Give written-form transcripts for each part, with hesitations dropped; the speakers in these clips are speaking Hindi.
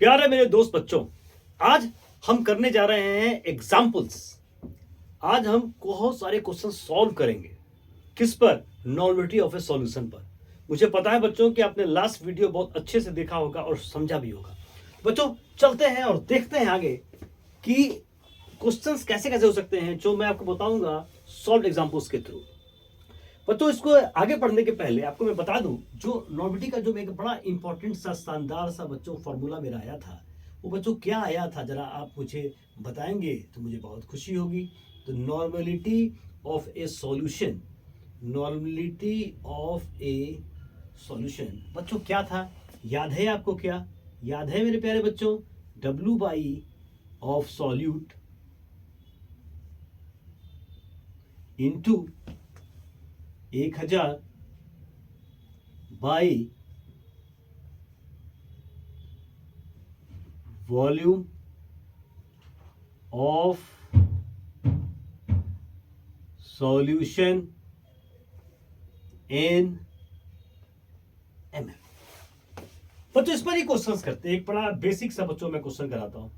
प्यारे मेरे दोस्त बच्चों, आज हम करने जा रहे हैं एग्जाम्पल्स। आज हम बहुत सारे क्वेश्चन सॉल्व करेंगे। किस पर? नॉर्मलिटी ऑफ ए सॉल्यूशन पर। मुझे पता है बच्चों कि आपने लास्ट वीडियो बहुत अच्छे से देखा होगा और समझा भी होगा। बच्चों चलते हैं और देखते हैं आगे कि क्वेश्चंस कैसे कैसे हो सकते हैं, जो मैं आपको बताऊंगा सॉल्व एग्जाम्पल्स के थ्रू। बच्चों इसको आगे पढ़ने के पहले आपको मैं बता दूं, जो नॉर्मलिटी का जो एक बड़ा इंपॉर्टेंट सा शानदार सा बच्चों फॉर्मूला मेरा आया था, वो बच्चों क्या आया था जरा आप मुझे बताएंगे तो मुझे बहुत खुशी होगी। तो normality of a solution, normality of a solution बच्चों क्या था? याद है आपको? क्या याद है मेरे प्यारे बच्चों? W by of solute into 1000 by volume of solution in ML. बच्चों इस पर ही क्वेश्चंस करते हैं। एक बड़ा बेसिक सा बच्चों मैं क्वेश्चन कराता हूं।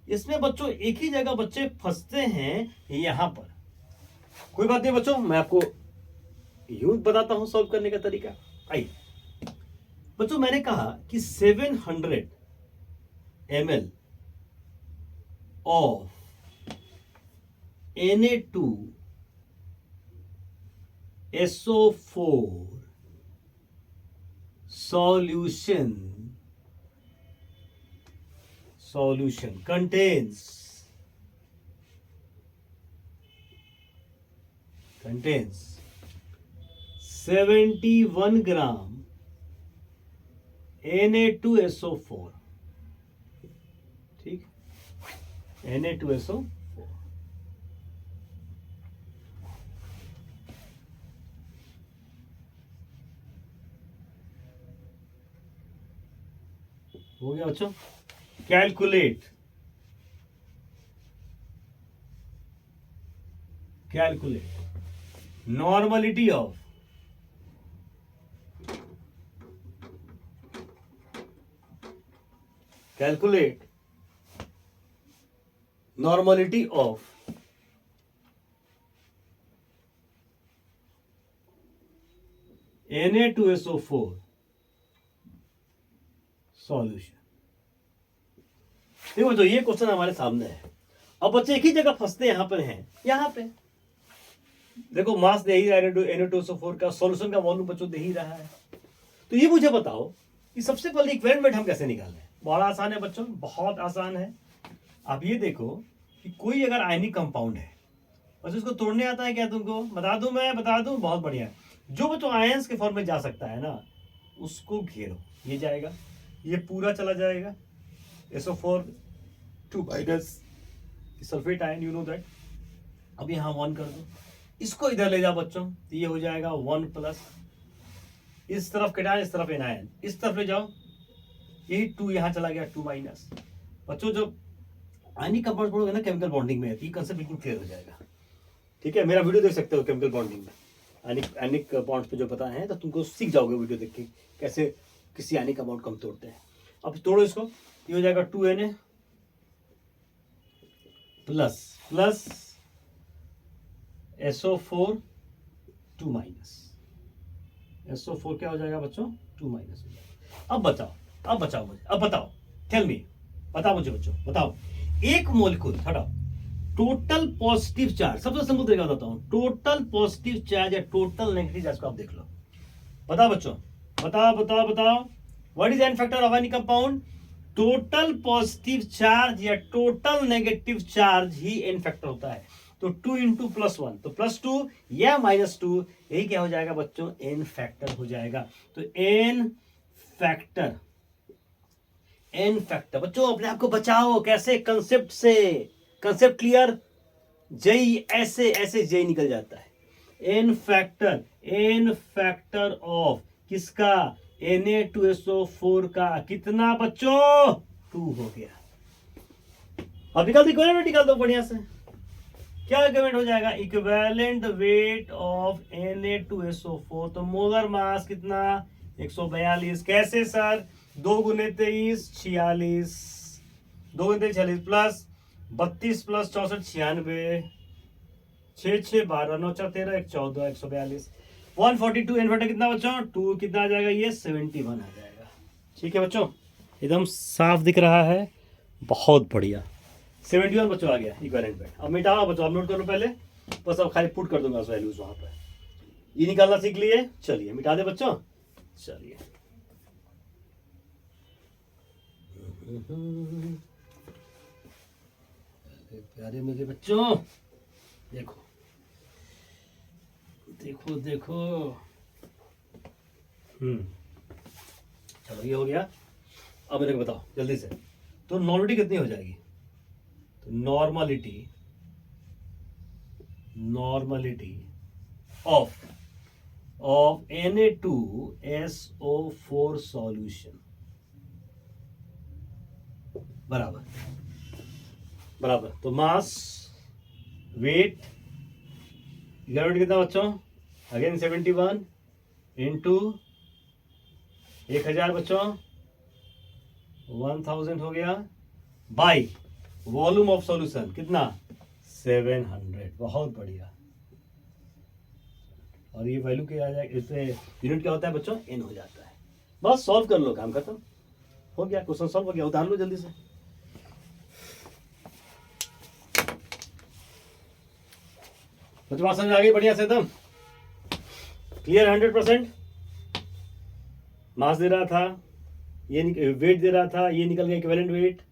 इसमें बच्चों एक ही जगह बच्चे फंसते हैं, यहां पर। कोई बात नहीं बच्चों, मैं आपको यूं बताता हूं सॉल्व करने का तरीका। आइए बच्चों, मैंने कहा कि 700 ml of Na2SO4 solution contains 71 gram Na2SO4। ठीक, Na2SO4। हो गया बच्चों? Calculate normality of Na2SO4 solution. देखो तो ये क्वेश्चन हमारे सामने है। अब बच्चे एक ही जगह फंसते यहां पर हैं, यहां पे देखो मास दे ही रहा है Na2SO4 का, सॉल्यूशन का वॉल्यूम बच्चों दे ही रहा है। तो ये मुझे बताओ कि सबसे पहले इक्विवेलेंट हम कैसे निकालें। बड़ा आसान है बच्चों, बहुत आसान है। आप ये देखो कि कोई अगर आयनिक कंपाउंड है, बस उसको तोड़ने आता है क्या तुमको? बता दूं, मैं बता दूं, बहुत बढ़िया। जो बच्चों आयंस के फॉर्म में जा सकता है ना, उसको घेरो। ये जाएगा, ये पूरा चला जाएगा। SO4 2 minus sulphate ion, you know that. अब यहां 1 कर दो, इसको इधर ले जाओ बच्चों, तो ये हो जाएगा 1 प्लस। इस तरफ केटायन, इस तरफ एनायन, इस तरफ ले जाओ, यही 2 यहां चला गया, 2 माइनस। बच्चों जो आयनिक कंपाउंड पढ़ोगे ना केमिकल बॉन्डिंग में, ये कंसेप्ट बिल्कुल क्लियर हो जाएगा। ठीक है, मेरा वीडियो देख सकते हो केमिकल बॉन्डिंग में, आयनिक बॉन्ड्स पे जो पता है, तो तुमको सीख जाओगे वीडियो देख के कैसे किसी आयनिक कंपाउंड को हम तोड़ते हैं। अब तोड़ो इसको, ये हो जाएगा 2Na plus SO4 2 minus. SO4 क्या हो जाएगा बच्चों? 2 माइनस हो जाएगा। अब बताओ मुझे, अब बताओ, टेल मी, बताओ मुझे बच्चों, बताओ। एक मोलिक्यूल, हटाओ, टोटल पॉजिटिव चार्ज, सबसे सिंपल तरीका बताता हूं। टोटल पॉजिटिव चार्ज या टोटल नेगेटिव चार्ज को आप देख लो। बताओ बच्चों, बताओ। What is an factor of any compound? Total positive charge या टोटल नेगेटिव चार्ज ही एन फैक्टर होता है। तो 2 इंटू +1, तो +2 या -2, यही क्या हो जाएगा बच्चों? एन फैक्टर हो जाएगा। तो एन फैक्टर बच्चों, अपने आप को बचाओ। कैसे? कंसेप्ट से। Concept clear? जेई ऐसे जेई निकल जाता है। एन फैक्टर ऑफ किसका? Na2SO4 का। कितना बच्चों? 2 हो गया। अब निकाल दो बढ़िया से। क्या इक्विवेलेंट हो जाएगा? Equivalent weight of Na2SO4। तो मोलर मास कितना? 142। कैसे सर? 2 × 23 46, 2 × 23 46 प्लस 32 प्लस 64 96, 6 6 12 9 4 13 1 14 142, 142 इन्वर्टर कितना बच्चों 2 कितना आ जाएगा ये 71 आ जाएगा। ठीक है बच्चों, एकदम साफ दिख रहा है, बहुत बढ़िया। 71 बच्चों आ गया इक्विवेलेंट वेट। अब मिटाओ बच्चों, आप नोट करो पहले, बस अब खाली पुट कर दूंगा उस वैल्यूज वहां पर। ये निकालना सीख लिए, चलिए मिटा दे बच्चों। चलिए प्यारे मेरे बच्चों, देखो देखो देखो, चलो ये हो गया। अब मेरे को बताओ जल्दी से, तो नॉर्मलिटी कितनी हो जाएगी? तो नॉर्मलिटी ऑफ Na2SO4 सॉल्यूशन बराबर तो मास वेट ग्रेविटी कितना बच्चों? अगेन 71 इंटू 1000 बच्चों 1000 हो गया, बाई वॉल्यूम ऑफ सॉल्यूशन कितना 700। बहुत बढ़िया। और ये वैल्यू क्या आ जाएगा, इससे यूनिट क्या होता है बच्चों? एन हो जाता है। बस सॉल्व कर लो, काम खत्म हो गया, क्वेश्चन सॉल्व हो गया। उतार लो जल्दी से। बच्चों बात समझ आ गई? बढ़िया से एकदम क्लियर 100%। मास दे रहा था, ये वेट दे रहा था, ये निकल गया इक्विवेलेंट वेट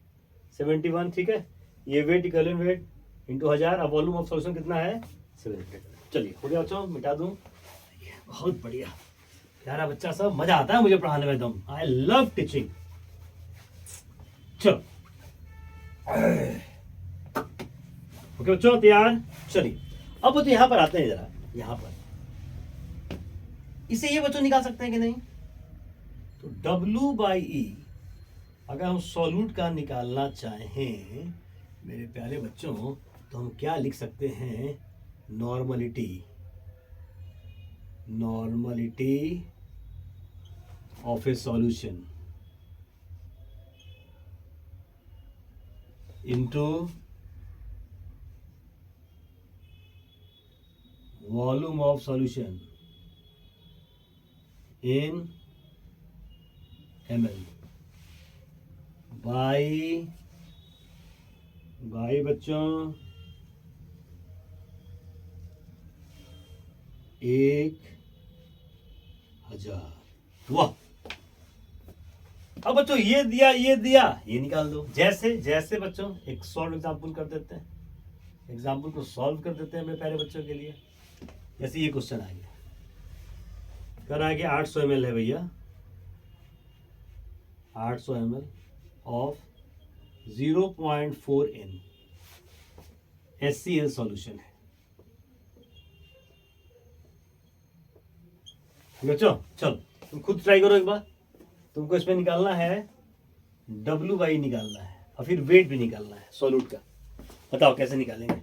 71। ठीक है, ये वेट इक्विवेलेंट वेट इंटू 1000। अब वॉल्यूम ऑफ सॉल्यूशन कितना है 700। चलिए हो गया बच्चों, मिटा दूं। बहुत बढ़िया, प्यारा बच्चा सब, मजा आता है मुझे पढ़ाने में एकदम। I love teaching. चलो ओके बच्चों, तैयार? चलिए अब बच्चों यहां पर आते हैं जरा। यहां पर इसे ये बच्चों निकाल सकते हैं कि नहीं? तो W/E अगर हम सॉल्यूट का निकालना चाहें मेरे प्यारे बच्चों, तो हम क्या लिख सकते हैं? Normality of a solution into volume of solution in ml by बच्चों 1000। वाह! अब बच्चों ये दिया ये निकाल दो। जैसे बच्चों एक सॉल्व एग्जाम्पल कर देते हैं, एग्जाम्पल को सॉल्व कर देते हैं मेरे प्यारे बच्चों के लिए। जैसे ये क्वेश्चन आ गया, कर रहा है कि 800 ml है भैया, 800 ml of 0.4 N HCl solution है। बच्चों चलो तुम खुद ट्राई करो एक बार। तुमको इसमें निकालना है W/E निकालना है, और फिर वेट भी निकालना है सॉल्यूट का। बताओ कैसे निकालेंगे?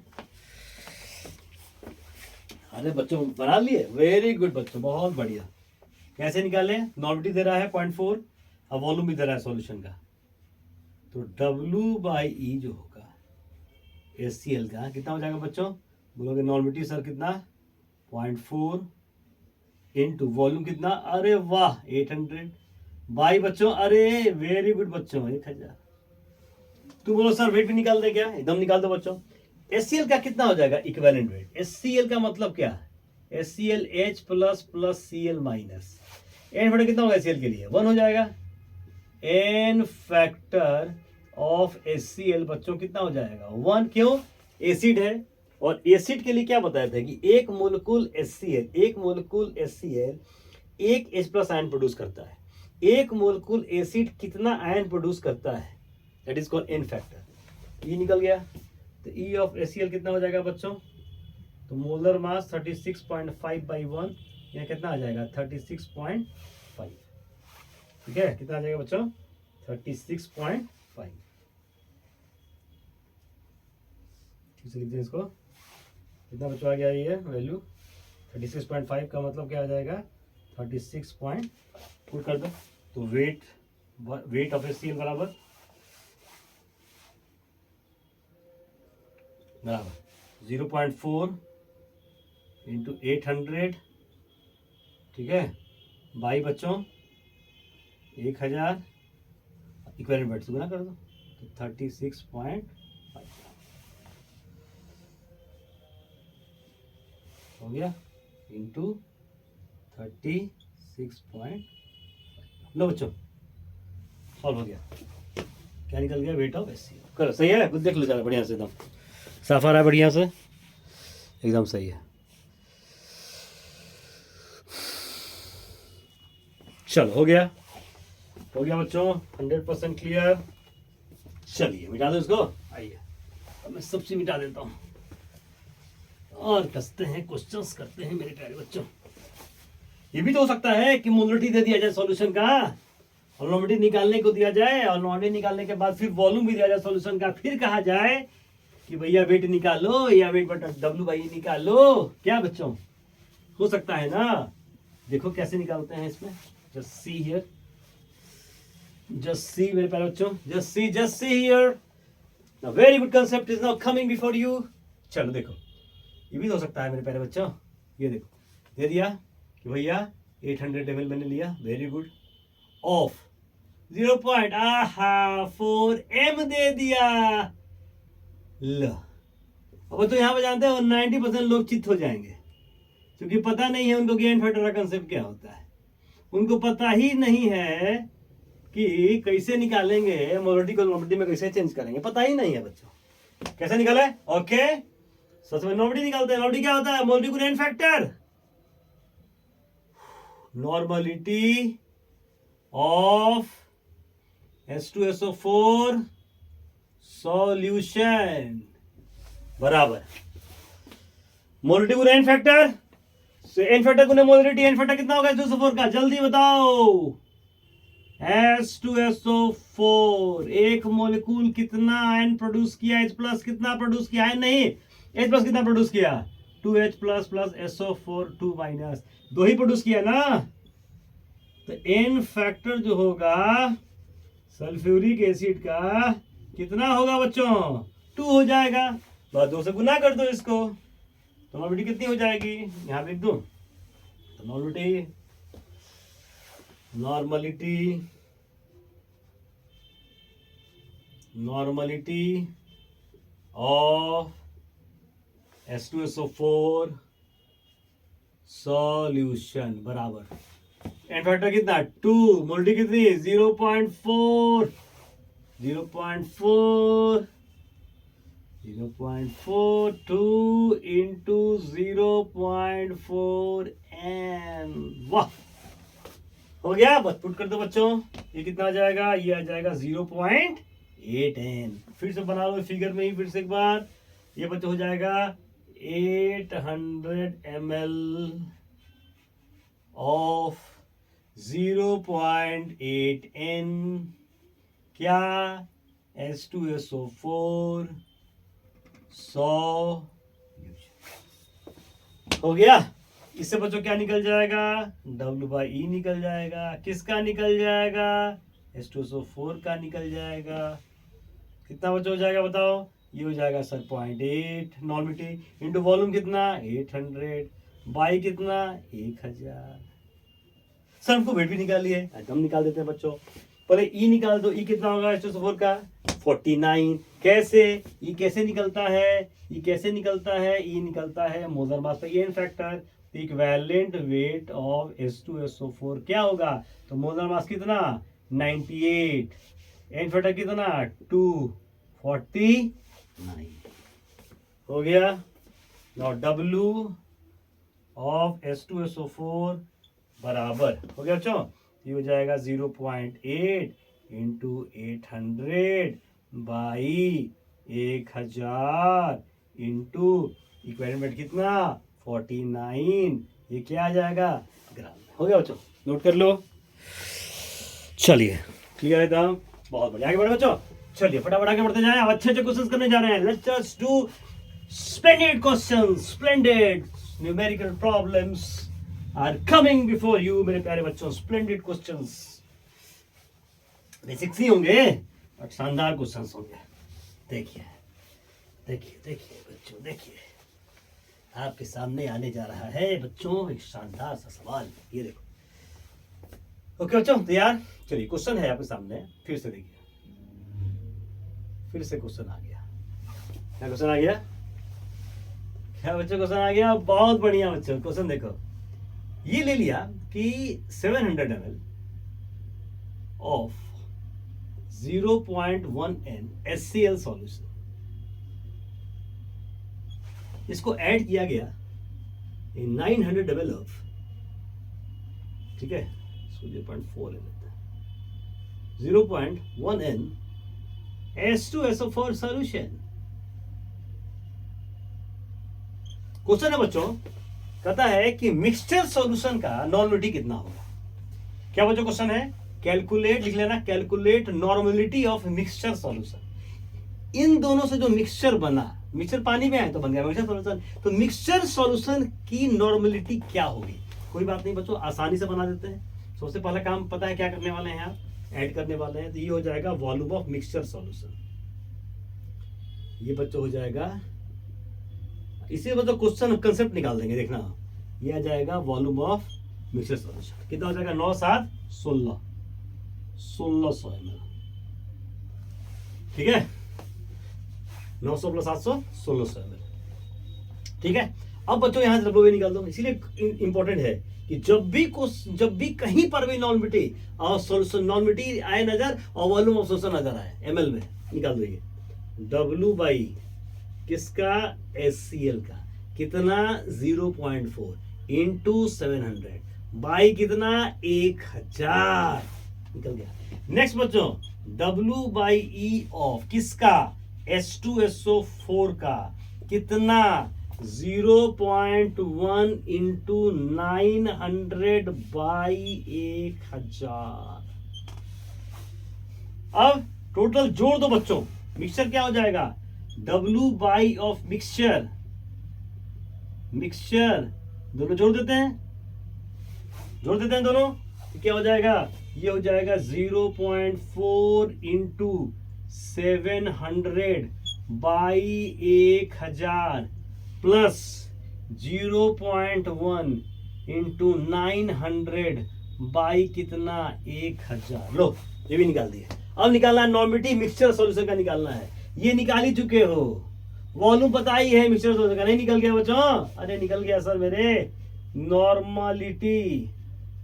अरे बच्चों बना लिए, वेरी गुड बच्चों, बहुत बढ़िया। कैसे निकाले? नॉर्मलिटी दे रहा है 0.4 और वॉल्यूम भी दे रहा है सॉल्यूशन का। तो W/E जो होगा HCl का कितना हो जाएगा बच्चों? बोलोगे नॉर्मलिटी सर कितना 0.4 इंटू वॉल्यूम कितना? अरे वाह 800 बाई बच्चों, अरे वेरी गुड बच्चों 1000। तुम बोलो सर वेट भी निकाल दे क्या? एकदम निकाल दो बच्चों। HCl का कितना हो जाएगा इक्विवेलेंट वेट? HCl का मतलब क्या? HCl H plus plus Cl minus n factor कितना होगा HCl के लिए? 1 हो जाएगा। एन फैक्टर ऑफ HCl बच्चों कितना हो जाएगा? 1। क्यों? एसिड है, और एसिड के लिए क्या बताया था कि एक मोलिक्यूल HCl एक H प्लस आयन प्रोड्यूस करता है। एक मोलिक्यूल एसिड कितना आयन प्रोड्यूस करता है? That is called an factor. ये निकल गया। तो E ऑफ HCl कितना हो जाएगा बच्चों? तो मोलर मास 36.5/1, यहाँ कितना आ जाएगा 36.5। ठीक है, कितना आ जाएगा बच्चों 36.5। ठीक से लिखते हैं इसको। कितना बच्चों आ गया ये वैल्यू 36.5 का मतलब क्या आ जाएगा 36.5 पुट कर दो। तो वेट वेट ऑफ HCl बराबर 0.4 इंटू 800, ठीक है, बाई बच्चों 1000, इक्विवेलेंट वेट से गुना कर दो तो 36.5 हो गया इंटू 36.5। लो बच्चों सॉल्व हो गया। क्या निकल गया? Weight of HCl। करो, सही है? कुछ देख लो ज़्यादा बढ़िया से, एकदम साफ आ रहा है बढ़िया से, एकदम सही है। चलो हो गया बच्चों, 100% क्लियर। चलिए मिटा दो इसको, आइए अब मैं सबसे मिटा देता हूँ और कसते हैं, क्वेश्चंस करते हैं मेरे प्यारे बच्चों। ये भी तो हो सकता है कि मोलरिटी दे दिया जाए सॉल्यूशन का, और मोलरिटी निकालने को दिया जाए, और मोलरिटी निकालने के बाद फिर वॉल्यूम भी दिया जाए सॉल्यूशन का, फिर कहा जाए कि भैया वेट निकालो या वेट बटा W/E निकालो। क्या बच्चों, हो सकता है ना? देखो कैसे निकालते हैं इसमें, just see here, just see मेरे प्यारे बच्चों, just see here, now very good concept is now coming before you. चलो देखो, ये भी हो सकता है मेरे प्यारे बच्चों, ये देखो दे दिया कि भैया 800 ml मैंने लिया, वेरी गुड, ऑफ 0.4 m दे दिया। लो अब तो यहाँ पे जानते हो 90% लोग चित्त हो जाएंगे, क्योंकि पता नहीं है उनको गेन फैक्टर का कंसेप्ट क्या होता है। उनको पता ही नहीं है कि कैसे निकालेंगे मोलरिटी को नॉर्मलिटी में, कैसे चेंज करेंगे, पता ही नहीं है बच्चों। कैसे निकाले? ओके, सबसे पहले नॉर्मलिटी निकालते हैं। नॉर्मलिटी क्या होता है? मोलरिटी को gain factor, normality of H2SO4 solution बराबर मोलरिटी गुना एन फैक्टर, एन फैक्टर गुना मोलरिटी, एन फैक्टर कितना होगा H2SO4 का? जल्दी बताओ। H2SO4 एक मोलिक्यूल कितना आयन प्रोड्यूस किया? H प्लस कितना प्रोड्यूस किया? आयन नहीं, H प्लस कितना प्रोड्यूस किया? 2H plus plus SO4 2 minus, दो ही प्रोड्यूस किया ना। तो एन फैक्टर जो होगा सल्फ्यूरिक एसिड का कितना होगा बच्चों? 2 हो जाएगा। बस 2 से गुना कर दो इसको, तो नॉर्मलिटी कितनी हो जाएगी? यहां लिख दो, तो नॉर्मलिटी ऑफ H2SO4 सॉल्यूशन बराबर एन फैक्टर कितना? 2, मोलरिटी कितनी? 0.4 0.42 इंटू 0.4 n। वाह, हो गया। बस पुट कर दो बच्चों, ये कितना आ जाएगा? ये आ जाएगा 0.8 n। फिर से बना लो फिगर में ही फिर से एक बार, ये बच्चों हो जाएगा 800 ml ऑफ 0.8 n क्या? H2SO4 हो गया। इससे बच्चों क्या निकल जाएगा? W/E निकल जाएगा। किसका निकल जाएगा? H2SO4 का निकल जाएगा। कितना बच्चों हो जाएगा बताओ? ये हो जाएगा सर 0.8 नॉर्मलिटी इंटू वॉल्यूम कितना? 800 बाई कितना? 1000। सर हमको वेट भी निकाल लिए, हम निकाल देते हैं बच्चों। पहले ई निकाल दो, ई कितना होगा H2SO4 का? 49। कैसे? ई कैसे निकलता है? ई कैसे निकलता है? ई निकलता है मोलर मास पर n factor, equivalent weight of H2SO4 क्या होगा? तो मोलर मास कितना? 98, एन फैक्टर कितना? 249 हो गया। नाउ W ऑफ H2SO4 बराबर हो गया बच्चों, ये हो जाएगा 0.8 इंटू 800 बाई 1000 इंटू इक्विवेलेंट कितना? 49। ये क्या आ जाएगा? ग्राम। हो गया बच्चों, नोट कर लो। चलिए क्लियर है एकदम, बहुत बढ़िया। आगे बढ़े बच्चों, चलिए फटाफट आगे बढ़ते जाएं। अब अच्छे अच्छे क्वेश्चंस करने जा रहे हैं। Let's just do splendid questions, splendid numerical problems are coming before you मेरे प्यारे बच्चों। Splendid questions. बेसिक्स ही होंगे और शानदार क्वेश्चन होंगे। देखिए देखिए देखिए बच्चों, देखिए आपके सामने आने जा रहा है बच्चों एक शानदार सा सवाल। ये देखो। ओके बच्चों तैयार? चलिए क्वेश्चन है आपके सामने, फिर से देखिए, फिर से क्वेश्चन आ गया। क्या क्वेश्चन आ गया? क्या बच्चों क्वेश्चन आ गया? बहुत बढ़िया बच्चों, क्वेश्चन देखो। ये ले लिया कि 700 ml of 0.1 n HCl solution, इसको ऐड किया गया इन 900 ml ऑफ, ठीक है, इसको 0.4 ले लेते हैं, 0.1 n H2SO4 सॉल्यूशन। क्वेश्चन है बच्चों, कहता है कि मिक्सचर सॉल्यूशन का नॉर्मलिटी कितना होगा। क्या बच्चों क्वेश्चन है? कैलकुलेट, लिख लेना, calculate normality of mixture solution. इन दोनों से जो मिक्सचर बना, मिक्सचर पानी में है तो बन गया मिक्सचर सॉल्यूशन, तो मिक्सचर सॉल्यूशन की नॉर्मलिटी क्या होगी? कोई बात नहीं बच्चों, आसानी से बना देते हैं। सबसे पहला काम पता है क्या करने वाले हैं आप? ऐड करने वाले हैं। तो ये हो जाएगा वॉल्यूम ऑफ मिक्सचर सॉल्यूशन। ये बच्चों हो जाएगा, इसी मतलब क्वेश्चन कंसेप्ट निकाल देंगे, देखना। ये आ जाएगा वॉल्यूम ऑफ मिक्सचर सॉल्यूशन। कितना हो जाएगा? 9 7 16, 1600 ml, ठीक है। 900 + 700 1600 ml, ठीक है। अब बच्चों यहां से डब्ल्यू निकाल दो। इसीलिए इंपॉर्टेंट है कि जब भी कहीं पर भी नॉर्मलिटी और सॉल्यूशन, नॉर्मलिटी आए नजर और वॉल्यूम ऑफ सॉल्यूशन नजर आए एमएल में, निकाल दो। ये W बाई किसका? HCl का। कितना? 0.4 इंटू 700 बाई कितना? 1000, निकल गया। नेक्स्ट बच्चों, W बाई E ऑफ किसका? H2SO4 का। कितना? 0.1 इंटू 900 बाई 1000। अब टोटल जोड़ दो बच्चों, मिक्सचर क्या हो जाएगा? W by of mixture, mixture दोनों जोड़ देते हैं, जोड़ देते हैं दोनों, तो क्या हो जाएगा? ये हो जाएगा 0.4 into 700 by 1000 plus 0.1 into 900 by कितना? 1000। लो ये भी निकाल दिया। अब निकालना है नॉर्मलिटी मिक्सचर सॉल्यूशन का, निकालना है। ये निकाल ही चुके हो, वॉल्यूम पता ही है मिक्सचर सॉल्यूशन का। नहीं निकल गया बच्चों? अरे निकल गया सर मेरे। Normality,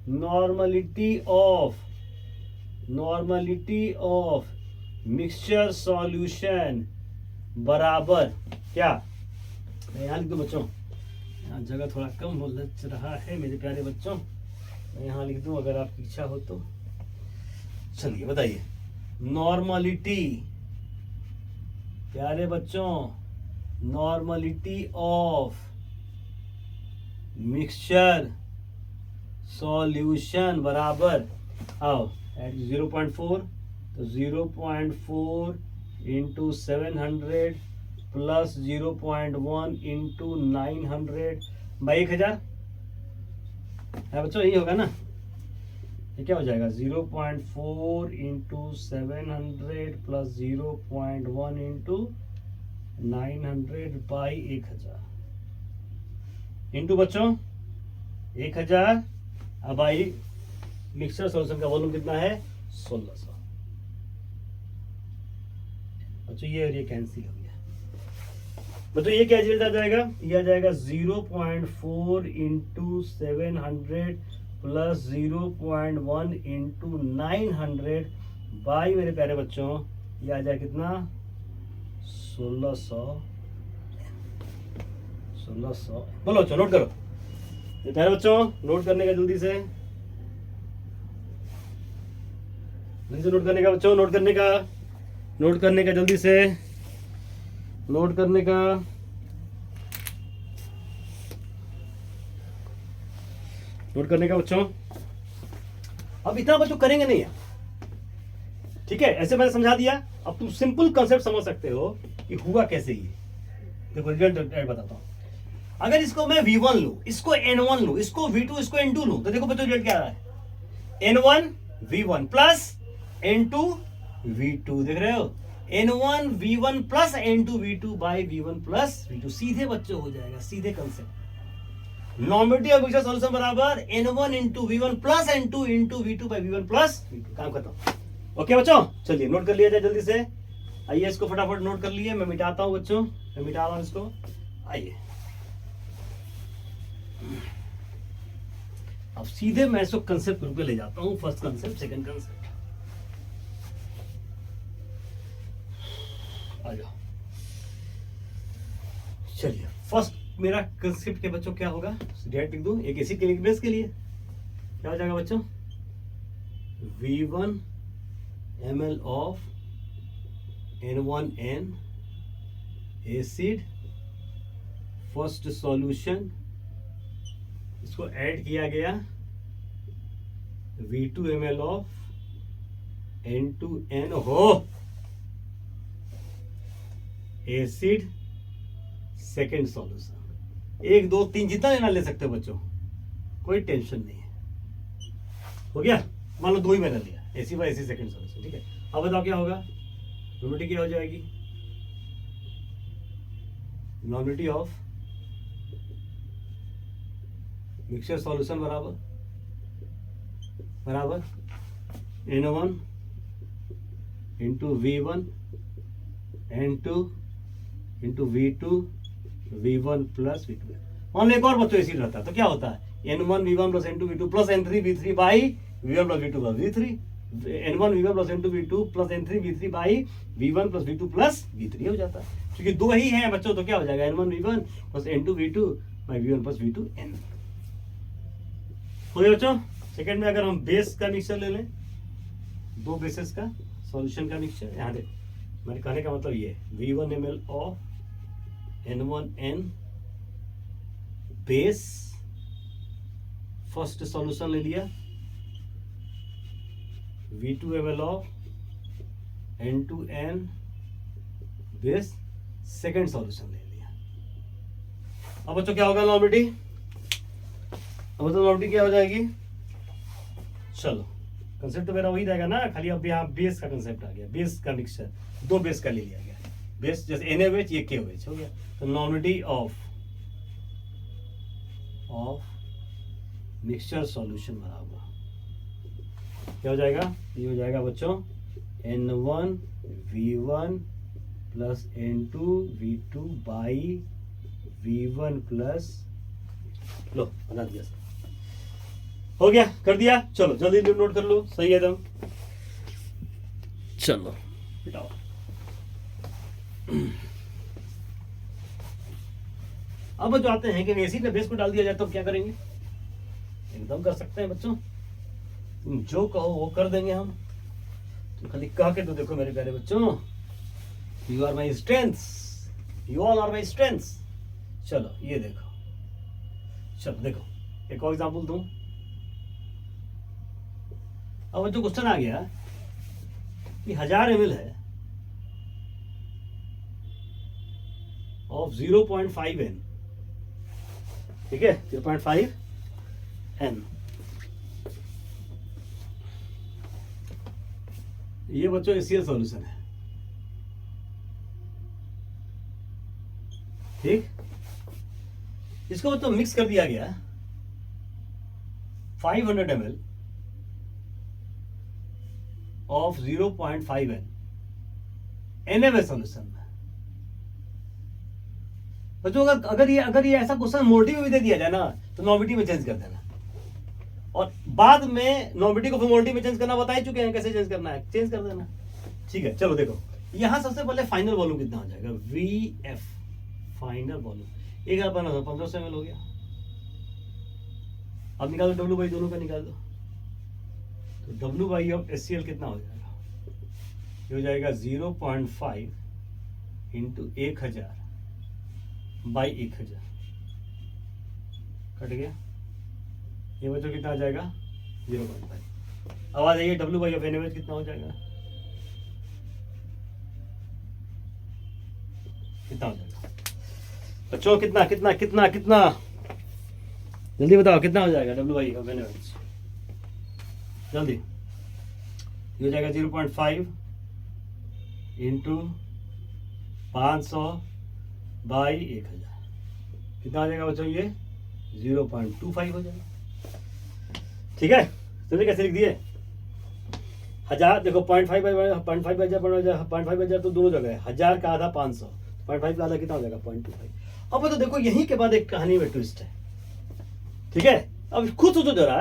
normality of mixture solution बराबर क्या? मैं यहाँ लिख दूं बच्चों, यहाँ जगह थोड़ा कम हो लग रहा है मेरे प्यारे बच्चों, मैं यहाँ लिख दूं अगर आपकी इच्छा हो तो। चलिए बताइए, नॉर्मलिटी प्यारे बच्चों, नॉर्मलिटी ऑफ मिक्सचर सॉल्यूशन बराबर, आओ एट 0.4, तो 0.4 इंटू 700 प्लस 0.1 इंटू 900 बाई 1000 है बच्चों, यही होगा ना। ये क्या हो जाएगा? 0.4 into 700 plus 0.1 into 900 by 1000 into बच्चों 1000। अब बाई मिक्सचर सॉल्यूशन का वॉल्यूम कितना है? 1600। बच्चों ये कैंसिल हो गया। बच्चों ये क्या रिजल्ट आ जाएगा? ये आ जाएगा 0.4 इंटू 700 प्लस 0.1 इंटू 900 बाई मेरे प्यारे बच्चों ये आ जाए कितना? 1600। बोलो बच्चों, नोट करो ये प्यारे बच्चों, नोट करने का जल्दी से नोट करने का बच्चों, नोट करने का जल्दी से, नोट करने का। नोट करने का बच्चों। अब इतना बच्चों करेंगे नहीं है, ठीक है, ऐसे मैंने समझा दिया। अब तुम सिंपल कॉन्सेप्ट समझ सकते हो कि हुआ कैसे ये। देखो रिजल्ट बताता हूं। अगर इसको मैं V1 लूं, इसको N1 लूं, इसको V2, इसको N2 लूं, तो देखो बच्चों रिजल्ट क्या आ रहा है? N1 V1 plus N2 V2, देख रहे हो, N1 V1 plus N2 V2 by V1 plus V2, सीधे बच्चों हो जाएगा, सीधे concept. Normative of mixture solution बराबर N1 into V1 plus N2 into V2 by V1 plus V2, काम खत्म। ओके बच्चों, चलिए नोट कर लिया जाए जल्दी से। आइए इसको फटाफट नोट कर लिए, मैं मिटाता हूं बच्चों, मैं मिटा रहा हूं इसको। आइए अब सीधे मैं इसको कंसेप्ट ग्रुप पे ले जाता हूं, फर्स्ट कंसेप्ट, सेकंड कंसेप्ट। आ जाओ, चलिए फर्स्ट मेरा कंसेप्ट के बच्चों क्या होगा, डायरेक्ट लिख दूं, एक एसी क्लिनिक बेस के लिए क्या हो जाएगा बच्चों, V1 ml of N1N acid first solution, इसको ऐड किया गया V2 ml ऑफ N2N हो एसिड सेकेंड सॉल्यूशन। 1 2 3 जितना लेना ले सकते हो बच्चों, कोई टेंशन नहीं है। हो गया, मान लो 2 ही मैंने लिया, AC by AC second solution, ठीक है। अब बताओ क्या होगा, नॉर्मेलिटी क्या हो जाएगी, नॉर्मेलिटी ऑफ मिक्सचर सॉल्यूशन बराबर N1 into V1 N2 into V2 V1 plus V2। मान लो एक और बच्चों एसिड रहता है तो क्या होता है, N1 V1 plus N2 V2 plus N3 V3 by V1 plus V2 plus V3, N1 V1 plus N2 V2 plus N3 V3 by V1 plus V2 plus V3 हो जाता है। क्योंकि 2 ही हैं बच्चों तो क्या हो जाएगा, N1 V1 plus N2 V2 by V1 plus V2 N। हो गया बच्चों। सेकंड में अगर हम बेस का मिक्सचर ले लें, 2 बेसेस का सॉल्यूशन का मिक्सचर, यहाँ देखो मैंने कहने का मतलब ये V1 ml of N1N base first solution ले लिया, V2 ml of N2N base second solution ले लिया। अब बच्चों क्या होगा नॉर्मेलिटी, अब बच्चों नॉर्मेलिटी क्या हो जाएगी, चलो कंसेप्ट तो मेरा वही रहेगा ना, खाली अब यहाँ बेस का कंसेप्ट आ गया, बेस का मिक्सचर 2 बेस का ले लिया गया, बेस जैसे NaOH ये KOH हो गया, तो नॉर्मेलिटी ऑफ मिक्सचर सॉल्यूशन बराबर क्या हो जाएगा, ये हो जाएगा बच्चों N1 V1 plus N2 V2 by V1 plus, लो बना दिया सर, हो गया, कर दिया। चलो जल्दी नोट कर लो, सही है एकदम, चलो बिटाओ। अब जो आते हैं कि एसिड में बेस को डाल दिया जाए तो क्या करेंगे, एकदम कर सकते हैं बच्चों, तुम जो कहो वो कर देंगे हम, तो खाली कह के तो देखो मेरे प्यारे बच्चों, you are my strength, you all are my strength. चलो ये देखो, चलो देखो एक और एग्जाम्पल दूं। अब जो क्वेश्चन आ गया कि 1000 ml है ऑफ 0.5 N, ठीक है 0.5 N, ये बच्चों HCl सॉल्यूशन है, ठीक, इसको बच्चों मिक्स कर दिया गया 500 ml of 0.5 N NaOH solution में। बच्चों अगर ये ऐसा क्वेश्चन मोर्टी में भी दे दिया जाए ना तो नॉर्मेलिटी में चेंज कर देना, और बाद में नॉर्मेलिटी को फिर मोर्टी में चेंज करना बता ही चुके हैं कैसे चेंज करना है, चेंज कर देना, ठीक है। चलो देखो यहां सबसे पहले फाइनल वॉल्यूम कितना हो जाएगा, VF फाइनल वॉल्यूम 1500 ml हो गया। अब निकाल दो W/, दोनों का निकाल दो, तो W/ ऑफ HCl कितना हो जाएगा, ये हो जाएगा 0.5 इंटू 1000 बाई 1000, कट गया, ये बच्चों कितना आ जाएगा 0.5। अब आ जाइए W/ ऑफ NaOH कितना हो जाएगा, कितना हो जाएगा बच्चों, कितना कितना कितना कितना, जल्दी बताओ कितना हो जाएगा W/ऑफ NaOH, जल्दी ये हो जाएगा 0.5 इंटू 500 बाई 1000, कितना आ जाएगा बच्चों? ये 0.25 हो जाएगा। ठीक है, तो कैसे लिख दिए? 1000 देखो 0.5 तो दोनों जगह है, 1000 का आधा 500, 0.5 का आधा कितना हो जाएगा? 0.25। अब तो देखो यहीं के बाद एक कहानी में ट्विस्ट है। ठीक है, अब खुद सोचो जरा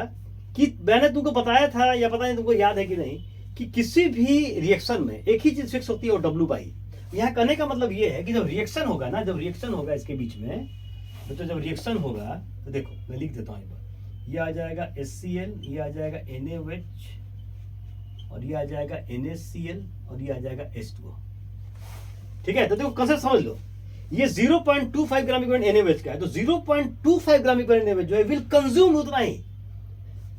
कि मैंने तुमको बताया था या पता नहीं तुमको याद है कि नहीं, कि किसी भी रिएक्शन में एक ही चीज फिक्स होती है, और डब्ल्यू बाई। यहाँ कहने का मतलब ये है कि जब रिएक्शन होगा ना, जब रिएक्शन होगा इसके बीच में, तो जब रिएक्शन होगा तो देखो मैं लिख देता हूँ एक बार, ये आ जाएगा HCl, ये आ जाएगा NaOH, और ये आ जाएगा NaCl, और ये आ जाएगा H2O। ठीक है, तो देखो कंसेप्ट समझ लो, ये 0.25 ग्राम इक्विवेलेंट NaOH का है, तो 0.25 ग्राम इक्विवेलेंट NaOH जो है विल कंज्यूम उतना ही।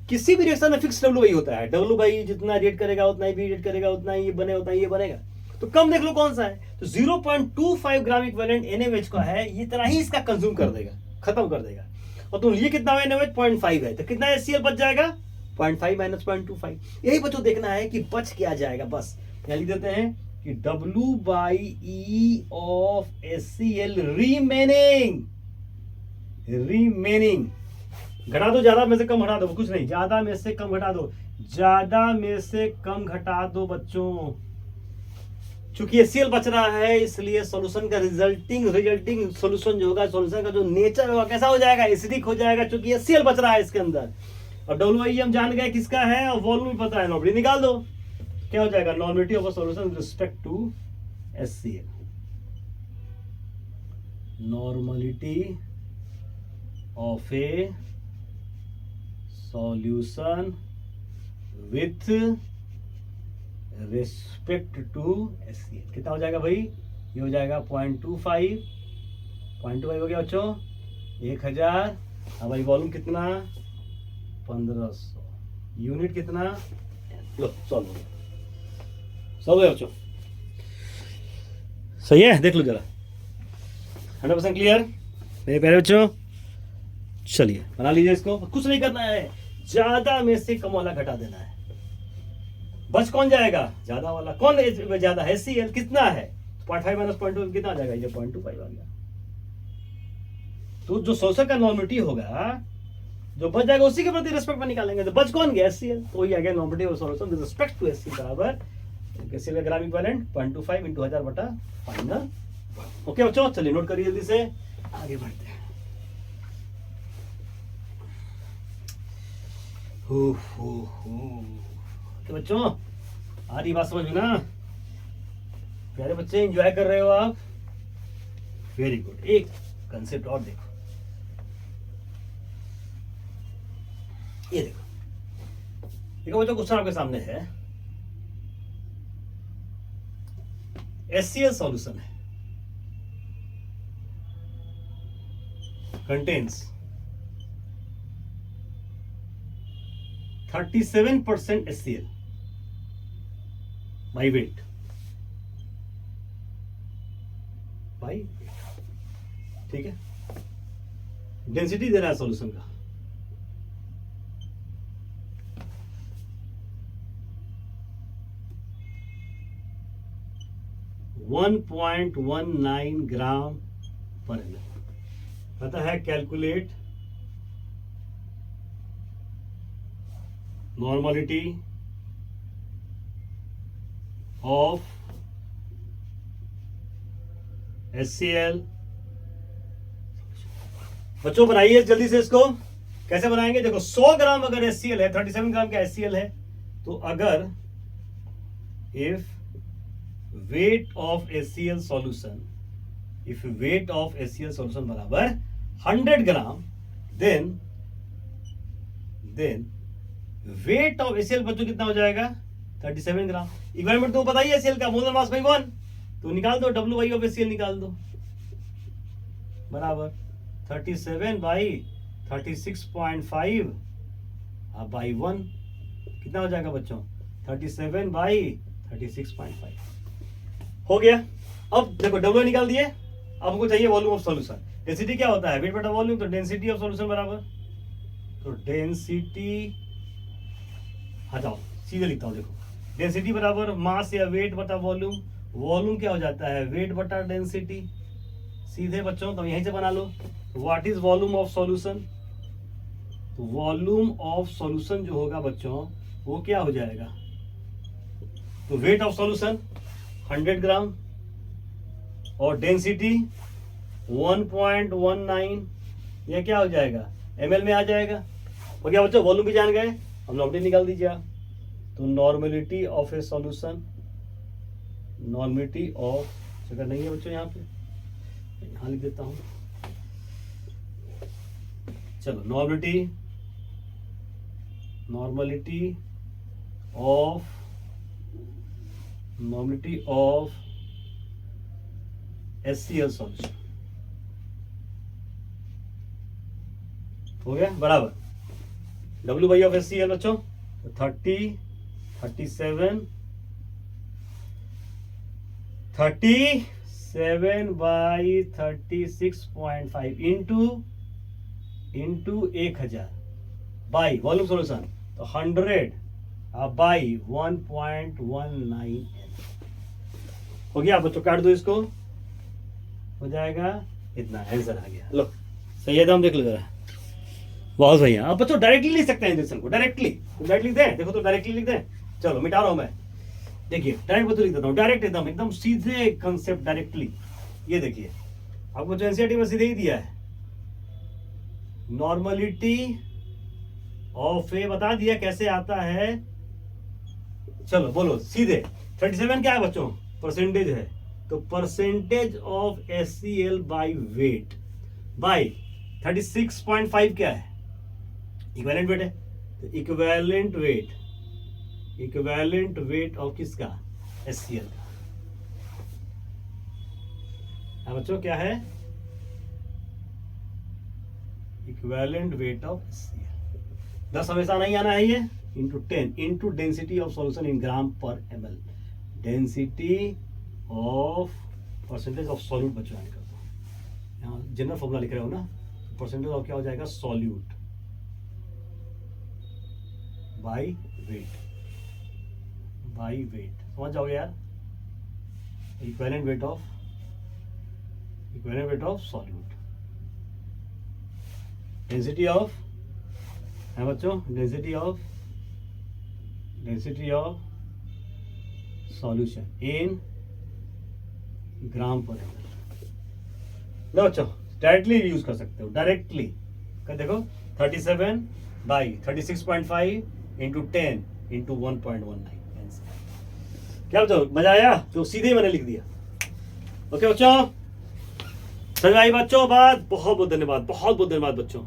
किसी भी रिएक्शन में फिक्स डब्ल्यू बाई होता है, डब्ल्यू बाई जितना रिएक्ट करेगा उतना ही रिएक्ट करेगा, उतना ही ये बने उतना ही ये बनेगा। तो कम देख लो कौन सा है, तो 0.25 ग्राम इक्विवेलेंट NaOH का है, ये इतना ही इसका कंज्यूम कर देगा, खत्म कर देगा। और तुम ये कितना है? NaOH 0.5 है, तो कितना HCl बच जाएगा? 0.5 माइनस 0.25। यही बच्चों देखना है कि बच क्या जाएगा। बस यहाँ लिख देते हैं कि W by E of HCl remaining घटा दो, ज्यादा में से कम घटा दो, कुछ नहीं, ज्यादा में से कम घटा दो, ज्यादा में से कम घटा दो बच्चों। चूंकि HCl बच रहा है, इसलिए सॉल्यूशन का रिजल्टिंग सॉल्यूशन जो होगा, सॉल्यूशन का जो नेचर होगा कैसा हो जाएगा? एसिडिक हो जाएगा, चूंकि HCl बच रहा है इसके अंदर। और WI हम जान गए किसका है, और वॉल्यूम पता है, नॉर्मलिटी निकाल दो, क्या हो जाएगा? Normality of a solution with respect to HCl, normality of a solution with respect to HCl। कितना हो जाएगा भाई? ये हो जाएगा 0.25 हो गया बच्चों, 1000। अब भाई वॉल्यूम कितना? 1500, यूनिट कितना? लो सॉल्व हो गया बच्चों। सही है, देख लो जरा, 100% क्लियर मेरे प्यारे बच्चों। चलिए बना लीजिए इसको, कुछ नहीं करना है, ज्यादा में से कम वाला घटा देना है। बच कौन जाएगा? ज्यादा वाला। कौन ज्यादा है? HCl कितना है? 0.5 माइनस 0.2 कितना आ जाएगा? ये 0.25 आ गया। तो जो सॉल्यूशन का नॉर्मलिटी होगा, जो बच जाएगा उसी के प्रति रिस्पेक्ट में निकालेंगे। तो बच कौन गया? HCl, तो वही आ गया normality of solution with respect to HCl बराबर HCl का ग्राम इक्विवेलेंट 0.25 इंटू 1000 बटा फाइनल। ओके बच्चों, चलिए नोट करिए जल्दी से, आगे बढ़ते हैं। तो बच्चों आ रही बात समझ में ना? प्यारे बच्चे एंजॉय कर रहे हो आप? Very good. एक कंसेप्ट और देखो, ये देखो बच्चों, क्वेश्चन आपके सामने है, HCl सॉल्यूशन है, कंटेन्स 37% HCl by weight, ठीक है। डेंसिटी दे रहा है सॉल्यूशन का 1.19 ग्राम पर ml। पता है कैलकुलेट नॉर्मलिटी ऑफ HCl। बच्चों बनाइए जल्दी से इसको, कैसे बनाएंगे? देखो 100 ग्राम अगर HCl है, 37 ग्राम का HCl है, तो अगर if weight of HCl solution, if weight of HCl solution बराबर 100 ग्राम, देन वेट ऑफ HCl बच्चों कितना हो जाएगा? 37 ग्राम। इक्विवेलेंट तो पता ही है HCl का, मोलर मास बाई 1, तो निकाल दो, WI ऑफ HCl निकाल दो, बराबर 37 बाई 36.5 बाई 1, कितना हो जाएगा बच्चों? 37 बाई 36.5 हो गया। अब देखो WI निकाल दिए, अब हमको चाहिए वॉल्यूम ऑफ सॉल्यूशन। डेंसिटी क्या होता है? वेट बटा वॉल्यूम, तो डेंसिटी ऑफ सॉल्यूशन बराबर, तो डेंसिटी, आ जाओ सीधे लिखता हूं, देखो डेंसिटी बराबर मास या वेट बटा वॉल्यूम, वॉल्यूम क्या हो जाता है वेट बटा डेंसिटी, सीधे बच्चों तो यहीं से बना लो। What is volume of solution, तो वॉल्यूम ऑफ सॉल्यूशन जो होगा बच्चों वो क्या हो जाएगा, तो वेट ऑफ सॉल्यूशन 100 ग्राम और डेंसिटी 1.19, यह क्या हो जाएगा ml में आ जाएगा। और क्या बच्चों वॉल्यूम भी जान गए, हम नॉर्मलिटी निकाल दीजिए आप। तो normality of a solution, normality of, जगह नहीं है बच्चों यहाँ पे, यहाँ लिख देता हूँ, चलो नॉर्मलिटी ऑफ HCl सॉल्यूशन हो गया बराबर W बाई ऑफ HCl बच्चों, 37 by 36.5 into 1000 by volume solution, तो 100 बाई 1.19 हो गया बच्चों, काट दो इसको, हो जाएगा इतना, आंसर आ गया। लो सही है, दाम देख लो जरा, बहुत बढ़िया। अब बच्चों डायरेक्टली लिख सकते हैं इंजेक्शन को, डायरेक्टली लिख दें, देखो तो डायरेक्टली लिख दें, चलो मिटा रहा हूं मैं, देखिए डायरेक्ट बच्चों लिख देता हूं, डायरेक्ट एकदम सीधे कंसेप्ट डायरेक्टली। ये देखिए आपको जो एनसीईआरटी में सीधे ही दिया है, नॉर्मलिटी ऑफ ए बता दिया कैसे आता है, चलो बोलो सीधे। 37 क्या है बच्चों, परसेंटेज है, तो percentage of HCl by wait, by 36.5 क्या है, इक्विवेलेंट वेट है, तो इक्विवेलेंट वेट ऑफ किसका, HCl का। बच्चों क्या है, इक्विवेलेंट वेट ऑफ HCl, 10 हमेशा नहीं आना है, ये into 10 into density of solution in gram पर ml, density of percentage of solute बच्चों याद कर दो, यहाँ जनरल फॉर्मूला लिख रहे हो ना, परसेंटेज ऑफ क्या हो जाएगा सॉल्यूट बाई वेट, समझ जाओगे यार, equivalent weight of solute, density of है बच्चों, density of solution in gram पर ml। लो बच्चों डायरेक्टली यूज कर सकते हो, डायरेक्टली देखो 37 बाई 36.5 इंटू 10 इंटू 1.19, क्या बच्चों मजा आया, तो सीधे मैंने लिख दिया। ओके बच्चों, समझ आई बच्चों बात, बहुत बहुत धन्यवाद बच्चों।